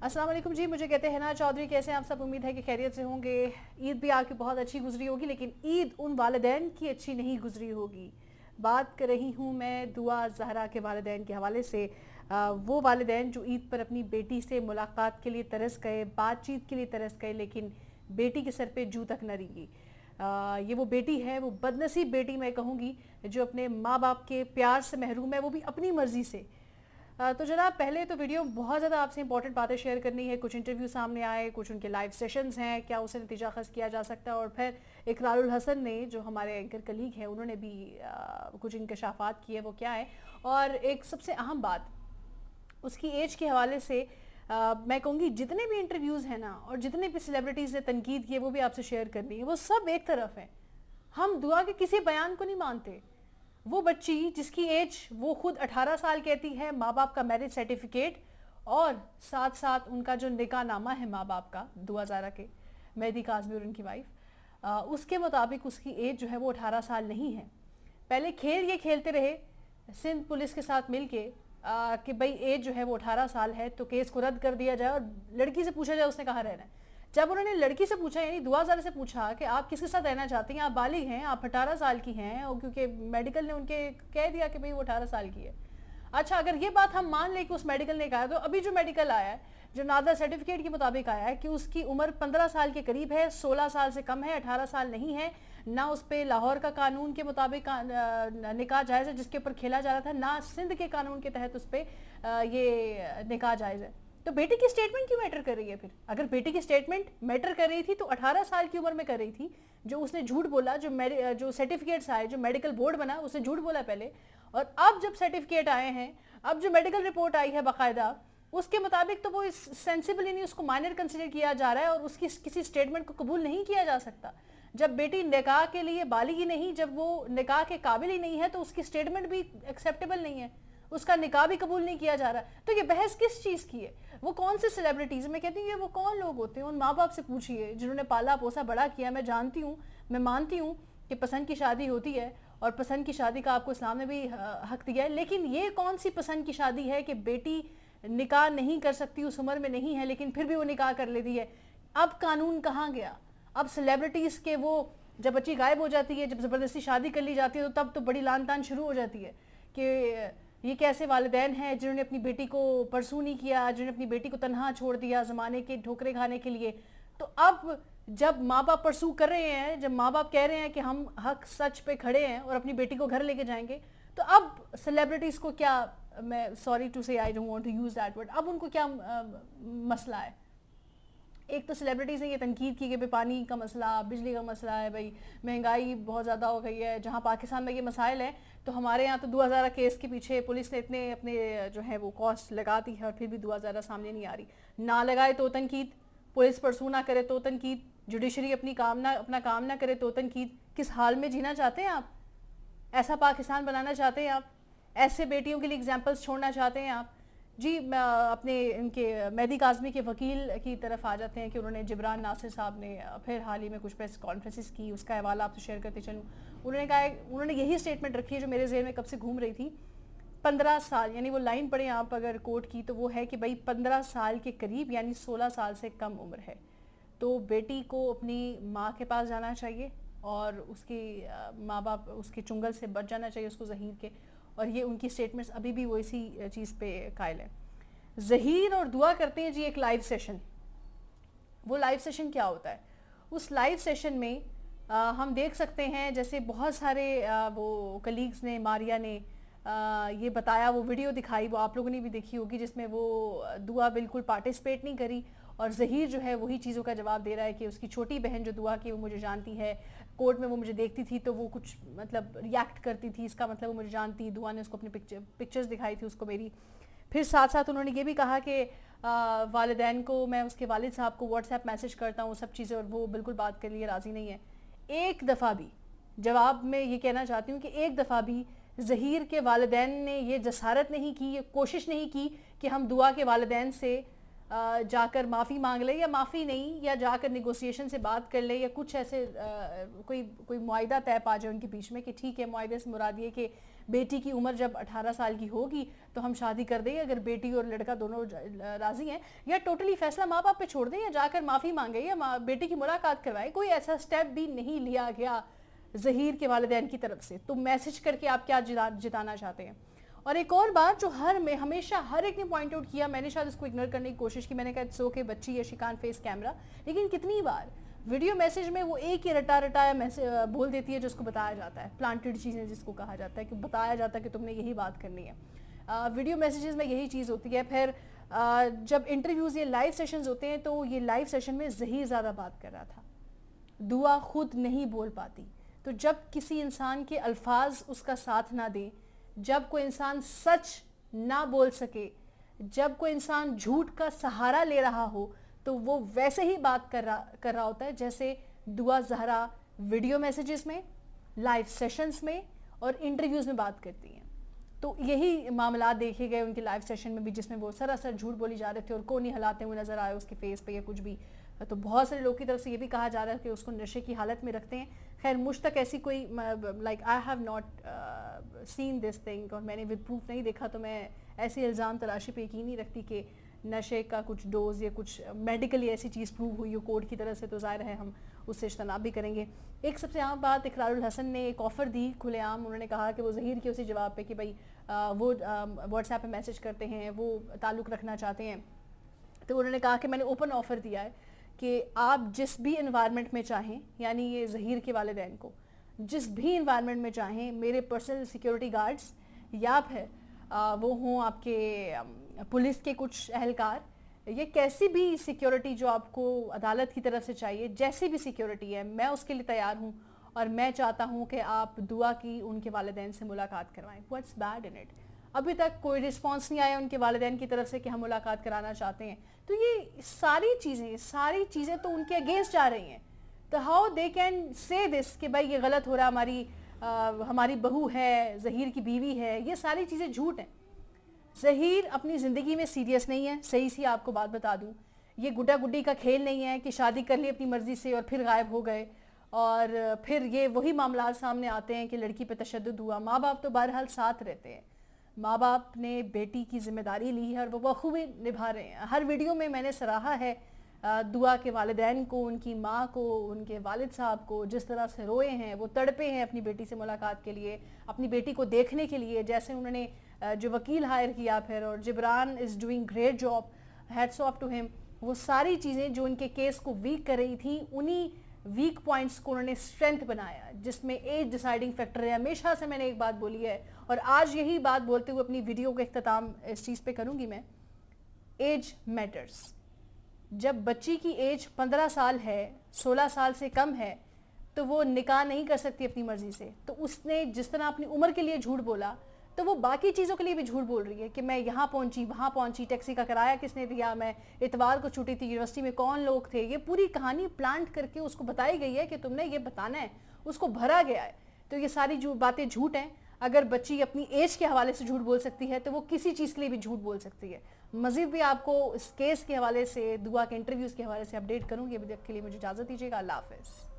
अस्सलाम वालेकुम जी, मुझे कहते हैं ना चौधरी, कैसे हैं आप सब? उम्मीद है कि खैरियत से होंगे। ईद भी आपकी बहुत अच्छी गुजरी होगी, लेकिन ईद उन वालिदैन की अच्छी नहीं गुजरी होगी। बात कर रही हूँ मैं दुआ ज़हरा के वालिदैन के हवाले से। वो वालिदैन जो ईद पर अपनी बेटी से मुलाकात के लिए तरस गए, बातचीत के लिए तरस गए, लेकिन बेटी के सर पे जू तक न रेंगी। ये वो बेटी है, वो बदनसीब बेटी मैं कहूँगी, जो अपने माँ बाप के प्यार से महरूम है, वो भी अपनी मर्ज़ी से। तो जनाब, पहले तो वीडियो बहुत ज़्यादा आपसे इंपॉर्टेंट बातें शेयर करनी है। कुछ इंटरव्यू सामने आए, कुछ उनके लाइव सेशंस हैं, क्या उसे नतीजा ख़ास किया जा सकता है। और फिर इकरारुल हसन ने, जो हमारे एंकर कलीग हैं, उन्होंने भी कुछ इंकशाफात किए, वो क्या है। और एक सबसे अहम बात, उसकी एज के हवाले से मैं कहूँगी जितने भी इंटरव्यूज़ हैं ना, और जितने भी सेलिब्रिटीज़ ने तनकीद की है, वो भी आपसे शेयर करनी है। वो सब एक तरफ है, हम दुआ के किसी बयान को नहीं मानते। वो बच्ची जिसकी एज वो खुद 18 साल कहती है, माँ बाप का मैरिज सर्टिफिकेट और साथ साथ उनका जो निकाह नामा है माँ बाप का, दुआ ज़ारा के, मेहदी काज़मी और उनकी वाइफ, उसके मुताबिक उसकी एज जो है वो 18 साल नहीं है। पहले खेल ये खेलते रहे सिंध पुलिस के साथ मिल के कि भाई एज जो है वो 18 साल है, तो केस को रद्द कर दिया जाए और लड़की से पूछा जाए उसने कहाँ रहना है। जब उन्होंने लड़की से पूछा, यानी दुआ ज़ारा से पूछा कि आप किसके साथ रहना चाहती हैं, आप बालिग हैं, आप 18 साल की हैं, और क्योंकि मेडिकल ने उनके कह दिया कि भाई वो 18 साल की है। अच्छा, अगर ये बात हम मान लें कि उस मेडिकल ने कहा, तो अभी जो मेडिकल आया है, जो नादा सर्टिफिकेट के मुताबिक आया है कि उसकी उम्र 15 साल के करीब है, 16 साल से कम है, 18 साल नहीं है। ना उस पर लाहौर का कानून के मुताबिक निकाह जायज़ है जिसके ऊपर खेला जा रहा था, ना सिंध के कानून के तहत उस पर ये निकाह जायज़ है। तो बेटी की स्टेटमेंट क्यों मैटर कर रही है? फिर अगर बेटी की स्टेटमेंट मैटर कर रही थी तो 18 साल की उम्र में कर रही थी। जो उसने झूठ बोला, जो सर्टिफिकेट्स आए, जो मेडिकल बोर्ड बना, उसने झूठ बोला पहले, और अब जब सर्टिफिकेट आए हैं, अब जो मेडिकल रिपोर्ट आई है बाकायदा, उसके मुताबिक तो वो इस सेंसिबल, यानी उसको माइनर कंसिडर किया जा रहा है और उसकी किसी स्टेटमेंट को कबूल नहीं किया जा सकता। जब बेटी निकाह के लिए बालिग ही नहीं, जब वो निकाह के काबिल ही नहीं है, तो उसकी स्टेटमेंट भी एक्सेप्टेबल नहीं है, उसका निकाह भी कबूल नहीं किया जा रहा। तो ये बहस किस चीज़ की है? वो कौन से सेलिब्रिटीज़, मैं कहती हूँ ये वो कौन लोग होते हैं? उन माँ बाप से पूछिए जिन्होंने पाला पोसा बड़ा किया। मैं जानती हूँ, मैं मानती हूँ कि पसंद की शादी होती है और पसंद की शादी का आपको इस्लाम ने भी हक दिया है, लेकिन ये कौन सी पसंद की शादी है कि बेटी निकाह नहीं कर सकती, उस उम्र में नहीं है, लेकिन फिर भी वो निकाह कर लेती है। अब कानून कहाँ गया? अब सेलिब्रिटीज़ के वो, जब बच्ची गायब हो जाती है, जब ज़बरदस्ती शादी कर ली जाती है, तो तब तो बड़ी लान तान शुरू हो जाती है कि ये कैसे वालिदैन हैं जिन्होंने अपनी बेटी को परसू नहीं किया, जिन्होंने अपनी बेटी को तन्हा छोड़ दिया ज़माने के ठोकरे खाने के लिए। तो अब जब माँ बाप परसू कर रहे हैं, जब माँ बाप कह रहे हैं कि हम हक सच पे खड़े हैं और अपनी बेटी को घर लेके जाएंगे, तो अब सेलिब्रिटीज़ को क्या, मैं sorry to say, I don't want to use that word, अब उनको क्या मसला है? एक तो सेलिब्रिटीज़ ने ये तनकीद की कि भाई पानी का मसला, बिजली का मसला है, भाई महंगाई बहुत ज़्यादा हो गई है। जहाँ पाकिस्तान में ये मसाइल हैं, तो हमारे यहाँ तो 2000 केस के पीछे पुलिस ने इतने अपने जो है वो कॉस्ट लगा दी है, और फिर भी 2000 सामने नहीं आ रही। ना लगाए तो तनकीद, पुलिस परसू ना करे तो तनकीद, जुडिशरी अपना काम ना करे तो तनकीद। किस हाल में जीना चाहते हैं आप? ऐसा पाकिस्तान बनाना चाहते हैं आप? ऐसे बेटियों के लिए एग्जाम्पल्स छोड़ना चाहते हैं आप? जी, अपने इनके मेहदी काज़मी के वकील की तरफ आ जाते हैं कि उन्होंने, जिब्रान नासिर साहब ने फिर हाल ही में कुछ प्रेस कॉन्फ्रेंसेस की, उसका हवाला आपसे शेयर करते चलूँ। उन्होंने कहा, उन्होंने यही स्टेटमेंट रखी है जो मेरे जहन में कब से घूम रही थी। 15 साल, यानी वो लाइन पढ़ें आप अगर कोर्ट की, तो वो है कि भाई 15 साल के करीब, यानी 16 साल से कम उम्र है, तो बेटी को अपनी माँ के पास जाना चाहिए और उसकी माँ बाप उसके चुंगल से बच जाना चाहिए, उसको ज़हीर के। और ये उनकी स्टेटमेंट्स अभी भी वो इसी चीज़ पे कायल है। ज़हीर और दुआ करते हैं जी एक लाइव सेशन। वो लाइव सेशन क्या होता है? उस लाइव सेशन में हम देख सकते हैं, जैसे बहुत सारे वो कलीग्स ने, मारिया ने ये बताया, वो वीडियो दिखाई, वो आप लोगों ने भी देखी होगी, जिसमें वो दुआ बिल्कुल पार्टिसिपेट नहीं करी, और ज़हीर जो है वही चीज़ों का जवाब दे रहा है कि उसकी छोटी बहन जो दुआ की, वो मुझे जानती है, कोर्ट में वो मुझे देखती थी तो वो कुछ मतलब रिएक्ट करती थी, इसका मतलब वो मुझे जानती। दुआ ने उसको अपनी पिक्चर्स दिखाई थी उसको मेरी। फिर साथ साथ उन्होंने ये भी कहा कि वालिदैन को, मैं उसके वालिद साहब को व्हाट्सएप मैसेज करता हूँ, सब चीज़ें, और वो बिल्कुल बात के लिए राज़ी नहीं है। एक दफ़ा भी, जवाब में ये कहना चाहती हूँ कि एक दफ़ा भी ज़हीर के वालिदैन ने ये जसारत नहीं की, ये कोशिश नहीं की कि हम दुआ के वालिदैन से जाकर माफ़ी मांग ले, या माफ़ी नहीं, या जाकर नेगोशिएशन से बात कर ले, या कुछ ऐसे कोई मुआहिदा तय पा जाए उनके बीच में कि ठीक है, मुआहिदे से मुराद ये कि बेटी की उम्र जब 18 साल की होगी तो हम शादी कर दें, अगर बेटी और लड़का दोनों राजी हैं, या टोटली फैसला माँ बाप पे छोड़ दें, या जाकर माफ़ी मांगे, या बेटी की मुलाकात करवाएं। कोई ऐसा स्टेप भी नहीं लिया गया ज़हीर के वालिदैन की तरफ से। तो मैसेज करके आप क्या जिताना चाहते हैं? और एक और बात जो हमेशा हर एक ने पॉइंट आउट किया, मैंने शायद इसको इग्नोर करने की कोशिश की, मैंने कहा इट्स ओके, बच्ची है, शी कांट फेस कैमरा, लेकिन कितनी बार वीडियो मैसेज में वो एक ही रटाया मैसेज बोल देती है जिसको बताया जाता है, प्लांटेड चीज़ें जिसको कहा जाता है, कि बताया जाता है कि तुमने यही बात करनी है। वीडियो मैसेजेस में यही चीज़ होती है। फिर जब इंटरव्यूज़, ये लाइव सेशंस होते हैं, तो ये लाइव सेशन में ज़हीर ज़्यादा बात कर रहा था, दुआ खुद नहीं बोल पाती। तो जब किसी इंसान के अल्फाज उसका साथ ना दें, जब कोई इंसान सच ना बोल सके, जब कोई इंसान झूठ का सहारा ले रहा हो, तो वो वैसे ही बात कर रहा होता है जैसे दुआ ज़हरा वीडियो मैसेजेस में, लाइव सेशंस में और इंटरव्यूज़ में बात करती हैं। तो यही मामला देखे गए उनके लाइव सेशन में भी, जिसमें वो सरासर झूठ बोली जा रहे थे और कोनी हिलाते हुए नज़र आए उसके फेस पे या कुछ भी। तो बहुत सारे लोगों की तरफ से ये भी कहा जा रहा है कि उसको नशे की हालत में रखते हैं। खैर मुझ तक ऐसी कोई, like I have not seen this thing, और मैंने विद प्रूफ नहीं देखा, तो मैं ऐसे इल्ज़ाम तराशी पे यकीन नहीं रखती कि नशे का कुछ डोज या कुछ मेडिकली ऐसी चीज़ प्रूव हुई हो कोर्ट की तरह से, तो ज़ाहिर है हम उससे इज्तनाब भी करेंगे। एक सबसे आम बात, इकरारुल हसन ने एक ऑफ़र दी खुलेआम, उन्होंने कहा कि वो ज़हीर के उसी जवाब पे कि भाई वो व्हाट्सएप पे मैसेज करते हैं, वो ताल्लुक़ रखना चाहते हैं, तो उन्होंने कहा कि मैंने ओपन ऑफ़र दिया है कि आप जिस भी इन्वायरमेंट में चाहें, यानी ये ज़हीर के वालिदैन को जिस भी इन्वायरमेंट में चाहें, मेरे पर्सनल सिक्योरिटी गार्ड्स या फिर वो हों आपके पुलिस के कुछ एहलकार, ये कैसी भी सिक्योरिटी जो आपको अदालत की तरफ से चाहिए, जैसी भी सिक्योरिटी है, मैं उसके लिए तैयार हूँ। और मैं चाहता हूँ कि आप दुआ की उनके वालिदैन से मुलाकात करवाएं। What's bad in it? अभी तक कोई रिस्पांस नहीं आया उनके वालिदैन की तरफ से कि हम मुलाकात कराना चाहते हैं। तो ये सारी चीज़ें तो उनके अगेंस्ट जा रही हैं। तो how they can say this कि भाई ये गलत हो रहा, हमारी बहू है, ज़हीर की बीवी है, ये सारी चीज़ें झूठ हैं। ज़हीर अपनी ज़िंदगी में सीरियस नहीं है, सही सी आपको बात बता दूं, ये गुड्डा गुड्डी का खेल नहीं है कि शादी कर ली अपनी मर्ज़ी से और फिर गायब हो गए, और फिर ये वही मामला सामने आते हैं कि लड़की पे तशद्दुद हुआ। माँ बाप तो बहरहाल साथ रहते हैं, माँ बाप ने बेटी की जिम्मेदारी ली है और वो बखूबी निभा रहे हैं। हर वीडियो में मैंने सराहा है दुआ के वालिदैन को, उनकी माँ को, उनके वालिद साहब को, जिस तरह से रोए हैं, वो तड़पे हैं अपनी बेटी से मुलाकात के लिए, अपनी बेटी को देखने के लिए। जैसे उन्होंने जो वकील हायर किया फिर, और Jibran is doing great job, hats off to him. वो सारी चीज़ें जो उनके केस को वीक कर रही थी, उन्हीं वीक पॉइंट्स को उन्होंने स्ट्रेंथ बनाया, जिसमें एज डिसाइडिंग फैक्टर है। हमेशा से मैंने एक बात बोली है और आज यही बात बोलते हुए अपनी वीडियो का इख्तिताम इस चीज़ पे करूँगी मैं, एज मैटर्स। जब बच्ची की एज 15 साल है, 16 साल से कम है, तो वो निकाह नहीं कर सकती अपनी मर्ज़ी से। तो उसने जिस तरह अपनी उम्र के लिए झूठ बोला, तो वो बाकी चीज़ों के लिए भी झूठ बोल रही है कि मैं यहाँ पहुँची, वहाँ पहुँची, टैक्सी का किराया किसने दिया, मैं इतवार को छुट्टी थी, यूनिवर्सिटी में कौन लोग थे। ये पूरी कहानी प्लांट करके उसको बताई गई है कि तुमने ये बताना है, उसको भरा गया है। तो ये सारी जो बातें झूठ हैं। अगर बच्ची अपनी एज के हवाले से झूठ बोल सकती है, तो वो किसी चीज़ के लिए भी झूठ बोल सकती है। मज़ीद भी आपको इस केस के हवाले से, दुआ के इंटरव्यूज़ के हवाले से अपडेट करूँगी। अभी तक के लिए मुझे इजाज़त दीजिएगा। अल्लाह हाफ़िज़।